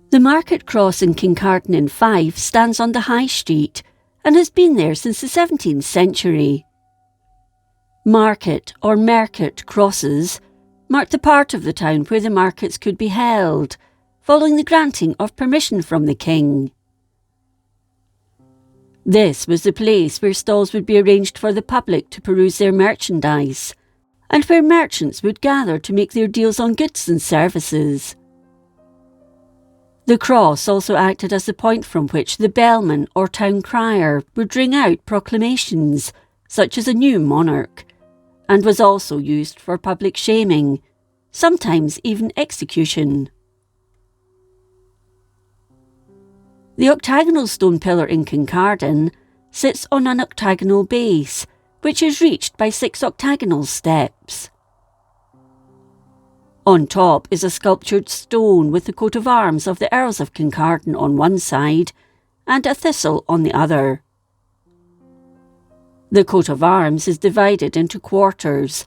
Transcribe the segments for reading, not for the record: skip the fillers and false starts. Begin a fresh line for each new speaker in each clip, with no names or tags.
The market cross in Kincardine in Fife stands on the High Street and has been there since the 17th century. Market or mercat crosses marked the part of the town where the markets could be held, following the granting of permission from the king. This was the place where stalls would be arranged for the public to peruse their merchandise, and where merchants would gather to make their deals on goods and services. The cross also acted as the point from which the bellman or town crier would ring out proclamations, such as a new monarch, and was also used for public shaming, sometimes even execution. The octagonal stone pillar in Kincardine sits on an octagonal base, which is reached by 6 octagonal steps. On top is a sculptured stone with the coat of arms of the Earls of Kincardine on one side and a thistle on the other. The coat of arms is divided into quarters,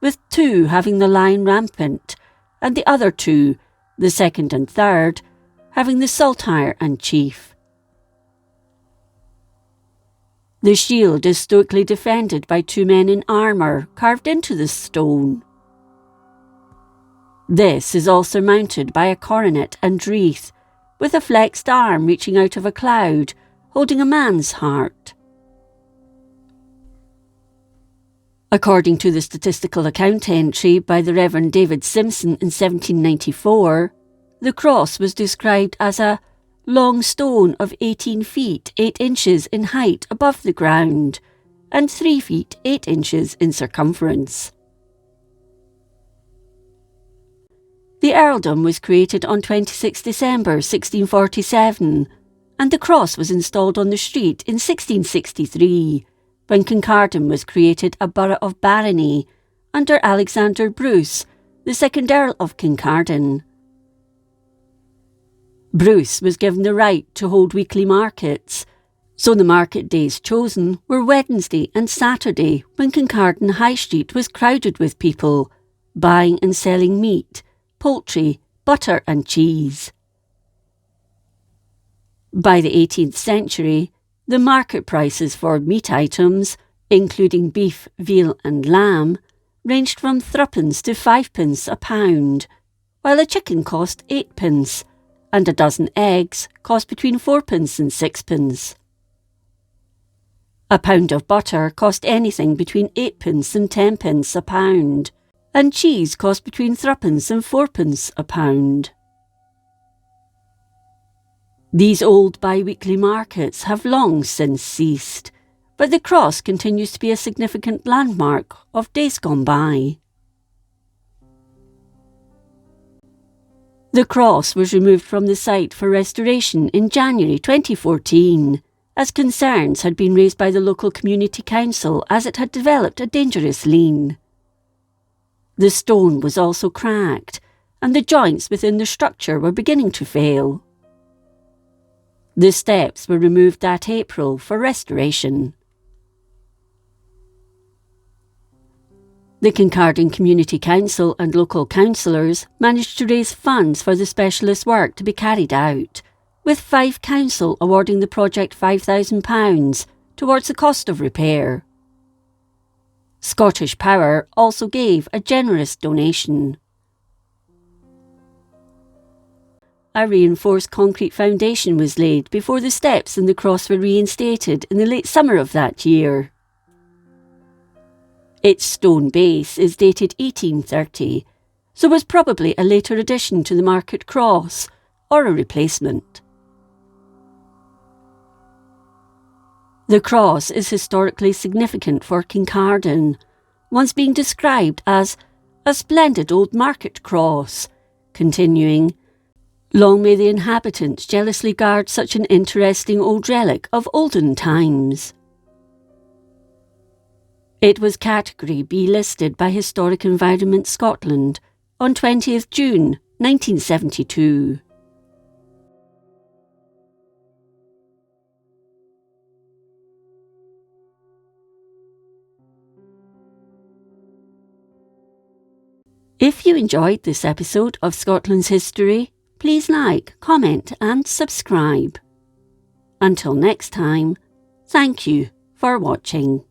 with 2 having the lion rampant, and the other 2, the second and third, having the saltire and chief. The shield is stoically defended by 2 men in armour carved into the stone. This is all surmounted by a coronet and wreath, with a flexed arm reaching out of a cloud, holding a man's heart. According to the statistical account entry by the Reverend David Simpson in 1794, the cross was described as a long stone of 18 feet 8 inches in height above the ground, and 3 feet 8 inches in circumference. The earldom was created on 26 December 1647, and the cross was installed on the street in 1663, when Kincardine was created a borough of barony under Alexander Bruce, the 2nd Earl of Kincardine. Bruce was given the right to hold weekly markets, so the market days chosen were Wednesday and Saturday, when Kincardine High Street was crowded with people, buying and selling meat, poultry, butter and cheese. By the 18th century, the market prices for meat items, including beef, veal and lamb, ranged from 3d to 5d a pound, while a chicken cost 8d, and a dozen eggs cost between 4d and 6d. A pound of butter cost anything between 8d and 10d a pound, and cheese cost between 3d and 4d a pound. These old bi-weekly markets have long since ceased, but the cross continues to be a significant landmark of days gone by. The cross was removed from the site for restoration in January 2014, as concerns had been raised by the local community council as it had developed a dangerous lean. The stone was also cracked, and the joints within the structure were beginning to fail. The steps were removed that April for restoration. The Kincardine Community Council and local councillors managed to raise funds for the specialist work to be carried out, with Fife Council awarding the project £5,000 towards the cost of repair. Scottish Power also gave a generous donation. A reinforced concrete foundation was laid before the steps and the cross were reinstated in the late summer of that year. Its stone base is dated 1830, so was probably a later addition to the market cross, or a replacement. The cross is historically significant for Kincardine, once being described as a splendid old market cross, continuing, "Long may the inhabitants jealously guard such an interesting old relic of olden times." It was Category B listed by Historic Environment Scotland on 20th June 1972. If you enjoyed this episode of Scotland's History, please like, comment and subscribe. Until next time, thank you for watching.